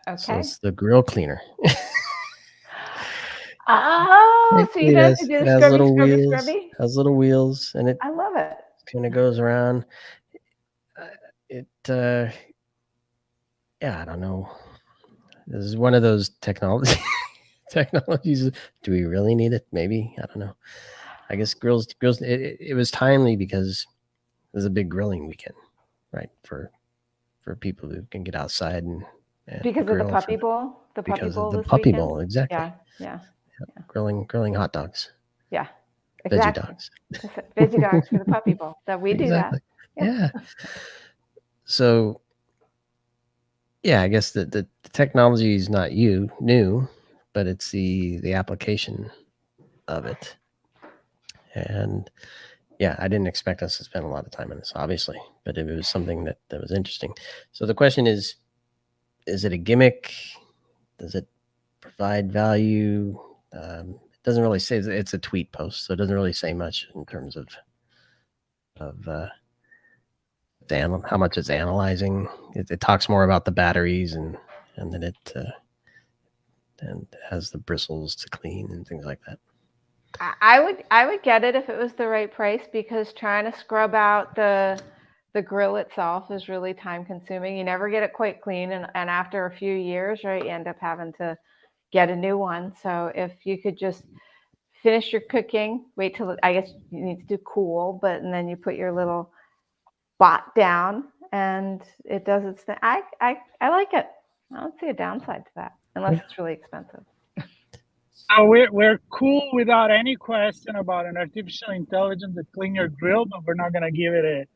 Speaker 4: Okay.
Speaker 2: So it's the grill cleaner.
Speaker 4: Oh, so you don't have to do the scrubby.
Speaker 2: Has little wheels, and
Speaker 4: I love it.
Speaker 2: Kind of goes around. I don't know. This is one of those technologies. Do we really need it? Maybe. I don't know. I guess grills. It was timely because it was a big grilling weekend, right? For for people who can get outside and
Speaker 4: because of the
Speaker 2: grill
Speaker 4: puppy bowl. The puppy
Speaker 2: because
Speaker 4: bowl
Speaker 2: of the
Speaker 4: this
Speaker 2: puppy
Speaker 4: weekend?
Speaker 2: bowl, exactly.
Speaker 4: Yeah.
Speaker 2: Grilling hot dogs.
Speaker 4: Yeah.
Speaker 2: Veggie
Speaker 4: Exactly.
Speaker 2: dogs.
Speaker 4: Veggie dogs for the puppy bowl. That we do
Speaker 2: Exactly.
Speaker 4: that.
Speaker 2: Yeah. So, yeah, I guess the technology is not new, but it's the application of it. And yeah, I didn't expect us to spend a lot of time on this, obviously, but it was something that was interesting. So the question is it a gimmick? Does it provide value? It doesn't really say. It's a tweet post, so it doesn't really say much in terms of how much it's analyzing. It talks more about the batteries and then it and has the bristles to clean and things like that.
Speaker 4: I would get it if it was the right price, because trying to scrub out the grill itself is really time consuming. You never get it quite clean, and after a few years, right, you end up having to get a new one. So if you could just finish your cooking, wait till I guess you need to do cool, and then you put your little bot down and it does its thing. I like it. I don't see a downside to that unless it's really expensive.
Speaker 3: So we're cool without any question about an artificial intelligence that clean your grill, but we're not going to give it a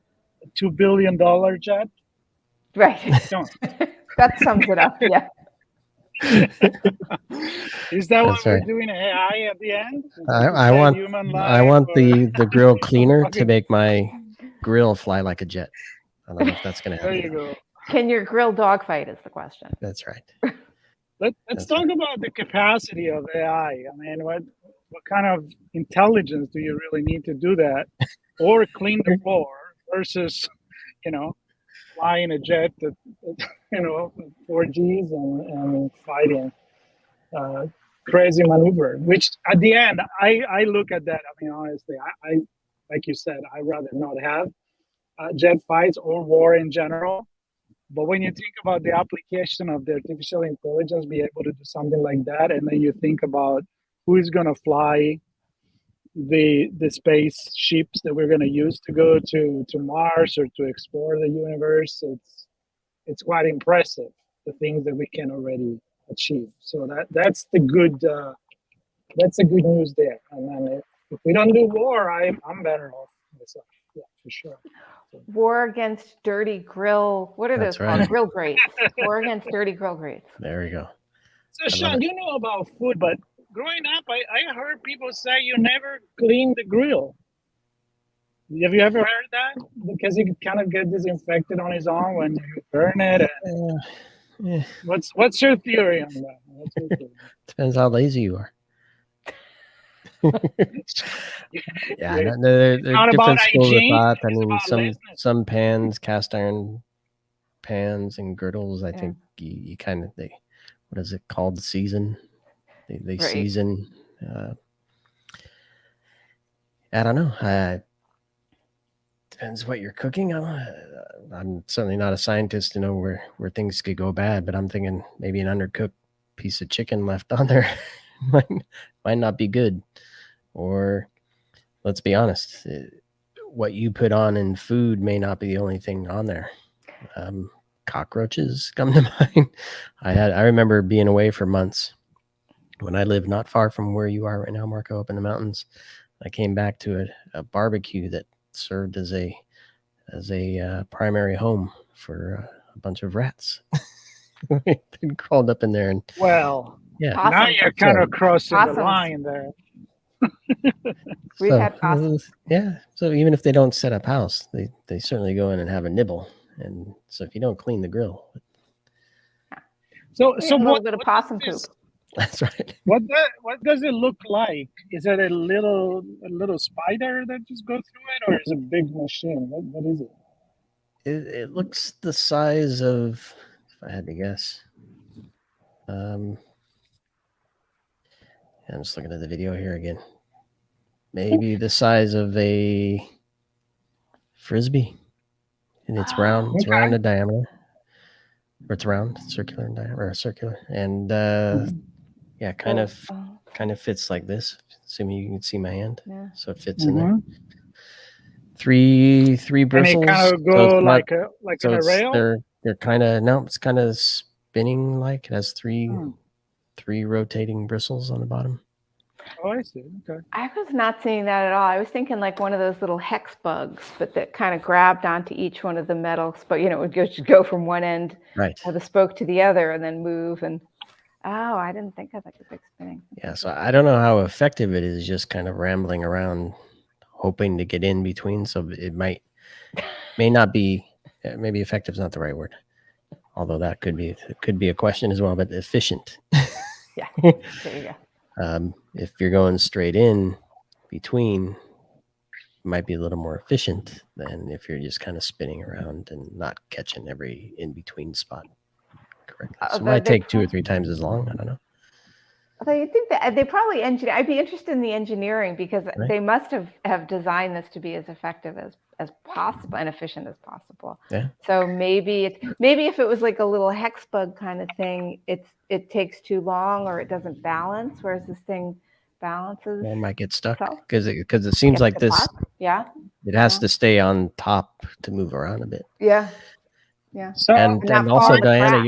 Speaker 3: $2 billion jet.
Speaker 4: Right. That sums it up. Yeah.
Speaker 3: Is that what
Speaker 2: That's
Speaker 3: we're
Speaker 2: right.
Speaker 3: doing? AI at the end?
Speaker 2: I want the grill cleaner to make my grill fly like a jet. I don't know if that's going to happen.
Speaker 3: There you go.
Speaker 4: Can your grill dogfight is the question.
Speaker 2: That's right.
Speaker 3: Let's talk about the capacity of AI. I mean, what kind of intelligence do you really need to do that, or clean the floor versus, flying a jet that 4Gs and fighting crazy maneuver? Which at the end, I look at that. I mean, honestly, I like you said, I'd rather not have jet fights or war in general. But when you think about the application of the artificial intelligence, be able to do something like that, and then you think about who is going to fly the spaceships that we're going to use to go to Mars or to explore the universe, it's quite impressive, the things that we can already achieve. So that's the good news there. And then if we don't do war, I'm better off myself. Yeah, for sure.
Speaker 4: War against dirty grill. What are those called? Grill grates. War against dirty grill grates.
Speaker 2: There we go.
Speaker 3: So Sean, you know about food, but growing up, I heard people say you never clean the grill. Have you ever heard that? Because it kind of get disinfected on its own when you burn it.
Speaker 2: Yeah.
Speaker 3: What's your theory on that?
Speaker 2: Depends how lazy you are. Yeah, there are different schools of thought. I mean, some pans, cast iron pans and griddles, I think you kind of what is it called? Season. They right. Season. I don't know. Depends what you're cooking. I'm certainly not a scientist to know where things could go bad, but I'm thinking maybe an undercooked piece of chicken left on there might not be good. Or let's be honest, what you put on in food may not be the only thing on there. Cockroaches come to mind. I remember being away for months when I lived not far from where you are right now, Marco, up in the mountains. I came back to a barbecue that served as a primary home for a bunch of rats. They crawled up in there and
Speaker 3: yeah. Awesome. Now you're kind of crossing the line there.
Speaker 4: We've had possums.
Speaker 2: Yeah. So even if they don't set up house, they certainly go in and have a nibble. And so if you don't clean the grill,
Speaker 3: so
Speaker 4: a little bit of possum poop.
Speaker 2: That's right.
Speaker 3: What does it look like? Is it a little spider that just goes through it, or is it a big machine? What is it?
Speaker 2: It looks the size of, if I had to guess. I'm just looking at the video here again. Maybe the size of a frisbee, and it's round. It's round in diameter, or it's round, circular in diameter, or circular, and yeah, kind of fits like this. Assuming you can see my hand, so it fits in there. Three bristles.
Speaker 3: And it kind of go like a rail.
Speaker 2: They're kind of it's kind of spinning like. It has three rotating bristles on the bottom.
Speaker 3: Oh, I see. Okay.
Speaker 4: I was not seeing that at all. I was thinking like one of those little hex bugs, but that kind of grabbed onto each one of the metal spokes. It would just go from one end of the spoke to the other and then move. And I didn't think of it as like spinning.
Speaker 2: Yeah, so I don't know how effective it is just kind of rambling around hoping to get in between. So it may not be, maybe effective is not the right word. Although that could be a question as well, but efficient.
Speaker 4: Yeah, there you go.
Speaker 2: If you're going straight in between, it might be a little more efficient than if you're just kind of spinning around and not catching every in-between spot correctly. So it might take 2 or 3 times as long. I don't know.
Speaker 4: Although you think that they probably engineer. I'd be interested in the engineering because they must have designed this to be as effective as possible and efficient as possible.
Speaker 2: Yeah.
Speaker 4: So maybe if it was like a little hex bug kind of thing, it takes too long or it doesn't balance, whereas this thing balances.
Speaker 2: It might get stuck because it seems like this.
Speaker 4: Yeah.
Speaker 2: It has to stay on top to move around a bit.
Speaker 4: Yeah. Yeah.
Speaker 3: So
Speaker 2: and also Diana,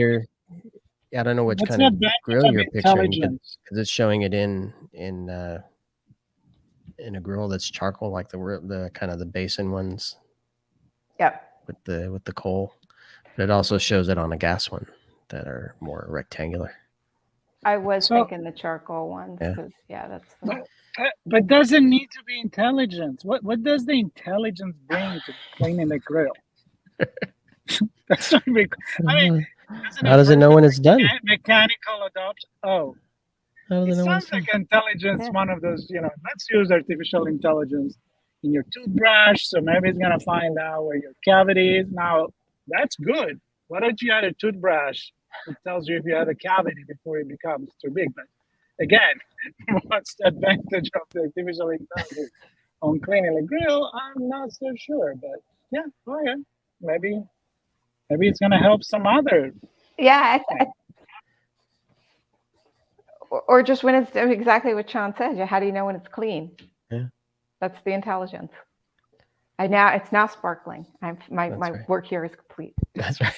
Speaker 2: I don't know which kind of grill you're picturing because it's showing it in a grill that's charcoal, like the kind of the basin ones.
Speaker 4: Yep.
Speaker 2: With the coal, but it also shows it on a gas one that are more rectangular.
Speaker 4: I was thinking the charcoal ones because that's.
Speaker 3: But doesn't need to be intelligence. What does the intelligence bring to cleaning the grill? That's not big. I mean,
Speaker 2: how does it know when it's done?
Speaker 3: Mechanical adoption. Oh, it sounds like intelligence. One of those, let's use artificial intelligence in your toothbrush. So maybe it's gonna find out where your cavity is. Now that's good. Why don't you add a toothbrush that tells you if you have a cavity before it becomes too big? But again, what's the advantage of the artificial intelligence on cleaning the grill? I'm not so sure, but yeah, maybe it's gonna help some other.
Speaker 4: Yeah. Or just when it's exactly what Sean said. How do you know when it's clean?
Speaker 2: Yeah.
Speaker 4: That's the intelligence. It's now sparkling. My work here is complete.
Speaker 2: That's right.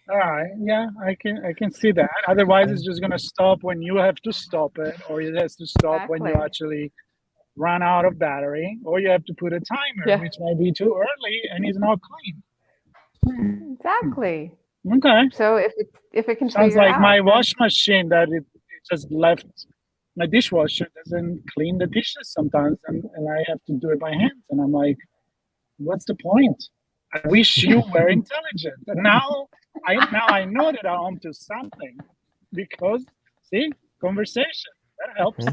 Speaker 3: All right. Yeah, I can see that. Otherwise, it's just gonna stop when you have to stop it, or it has to stop when you actually run out of battery, or you have to put a timer, which might be too early and it's not clean.
Speaker 4: Exactly.
Speaker 3: Okay.
Speaker 4: So if it can
Speaker 3: sounds like my wash machine that it just left. My dishwasher doesn't clean the dishes sometimes, and I have to do it by hand. And I'm like, what's the point? I wish you were intelligent. And now I know that I'm onto something because conversation that helps.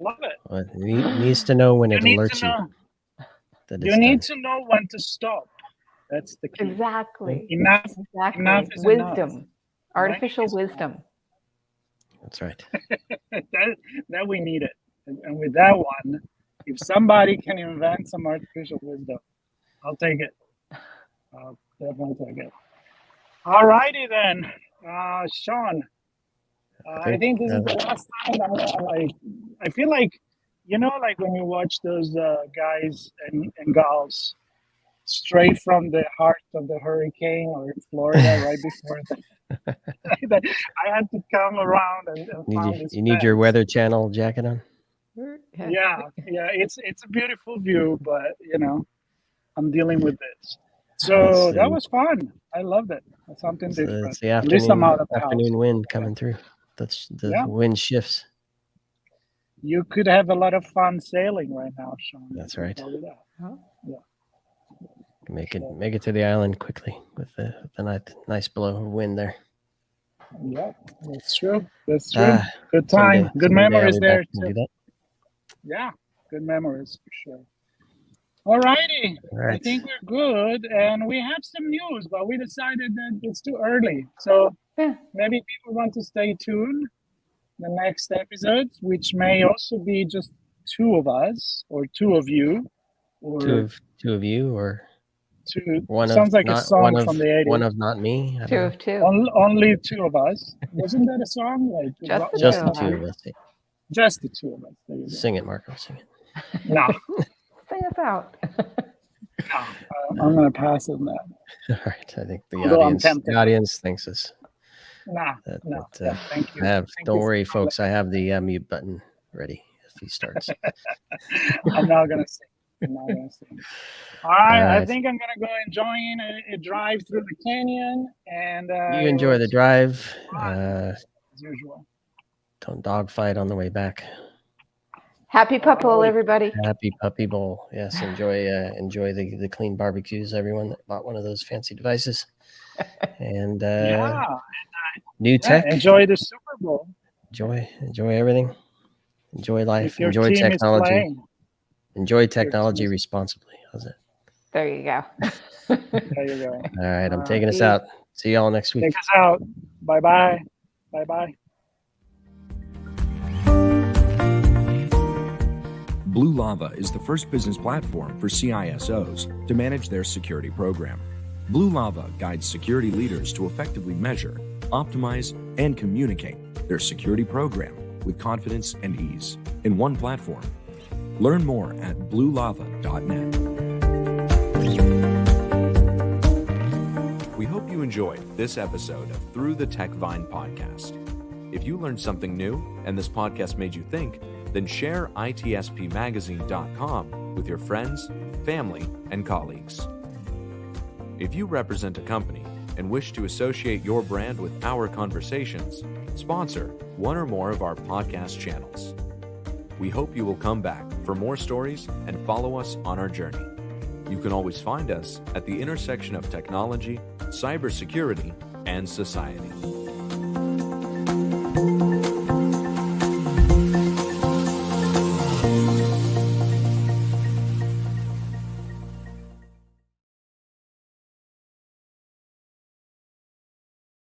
Speaker 3: Love it.
Speaker 2: Well, it needs to know when it alerts you.
Speaker 3: You need to know when to stop. That's the key.
Speaker 4: Exactly.
Speaker 3: Enough is
Speaker 4: wisdom.
Speaker 3: Enough.
Speaker 4: Artificial wisdom.
Speaker 2: That's right.
Speaker 3: that we need it. And with that one, if somebody can invent some artificial wisdom, I'll take it. I'll definitely take it. All righty then. Sean, I think this is the last time I feel like, like when you watch those guys and gals straight from the heart of the hurricane or in Florida right before I had to come around and find this.
Speaker 2: You need your Weather Channel jacket on?
Speaker 3: Yeah, it's a beautiful view, but I'm dealing with this. So that was fun. I loved it. It's something different.
Speaker 2: It's the afternoon wind coming through. That's the wind shifts.
Speaker 3: You could have a lot of fun sailing right now, Sean.
Speaker 2: That's right.
Speaker 3: Yeah.
Speaker 2: Make it to the island quickly with the nice blow of wind there.
Speaker 3: Yeah, that's true. That's true. Good time. Good memories there too. Yeah, good memories for sure. All righty. Right. I think we're good, and we have some news, but we decided that it's too early. So maybe people want to stay tuned the next episodes, which may also be just 2 of us or 2 of you, or
Speaker 2: 2 of you, or.
Speaker 3: One sounds like a song from the 80s.
Speaker 2: One of not me.
Speaker 4: 2 of 2.
Speaker 3: Only 2 of us. Wasn't that a song? Like
Speaker 2: just the 2 of us.
Speaker 3: Just the 2 of us.
Speaker 2: Sing it, Marco. Sing it.
Speaker 3: No.
Speaker 4: Sing us out.
Speaker 3: No, I'm gonna pass on that.
Speaker 2: All right. I think the
Speaker 3: Although I'm
Speaker 2: audience,
Speaker 3: tempted.
Speaker 2: thanks us.
Speaker 3: Nah,
Speaker 2: That,
Speaker 3: no.
Speaker 2: that,
Speaker 3: Yeah, thank you.
Speaker 2: don't worry, folks. I have the mute button ready if he starts.
Speaker 3: I'm not gonna sing. All right, I
Speaker 2: right.
Speaker 3: think I'm gonna go enjoying a drive through the canyon, and
Speaker 2: You enjoy the drive.
Speaker 3: as usual.
Speaker 2: Don't dogfight on the way back.
Speaker 4: Happy Pup Bowl, everybody.
Speaker 2: Happy Puppy Bowl. Yes, enjoy the clean barbecues, everyone that bought one of those fancy devices. And new tech.
Speaker 3: Enjoy the Super Bowl.
Speaker 2: Enjoy everything. Enjoy life.
Speaker 3: Your
Speaker 2: Enjoy
Speaker 3: team
Speaker 2: technology.
Speaker 3: Is playing.
Speaker 2: Enjoy technology responsibly. How's it?
Speaker 4: There you go.
Speaker 3: There you go.
Speaker 2: All right, I'm taking us out. See y'all next week.
Speaker 3: Take us out. Bye-bye. Bye-bye.
Speaker 1: Blue Lava is the first business platform for CISOs to manage their security program. Blue Lava guides security leaders to effectively measure, optimize, and communicate their security program with confidence and ease in one platform. Learn more at bluelava.net. We hope you enjoyed this episode of Through the TechVine podcast. If you learned something new and this podcast made you think, then share itspmagazine.com with your friends, family, and colleagues. If you represent a company and wish to associate your brand with our conversations, sponsor one or more of our podcast channels. We hope you will come back for more stories and follow us on our journey. You can always find us at the intersection of technology, cybersecurity, and society.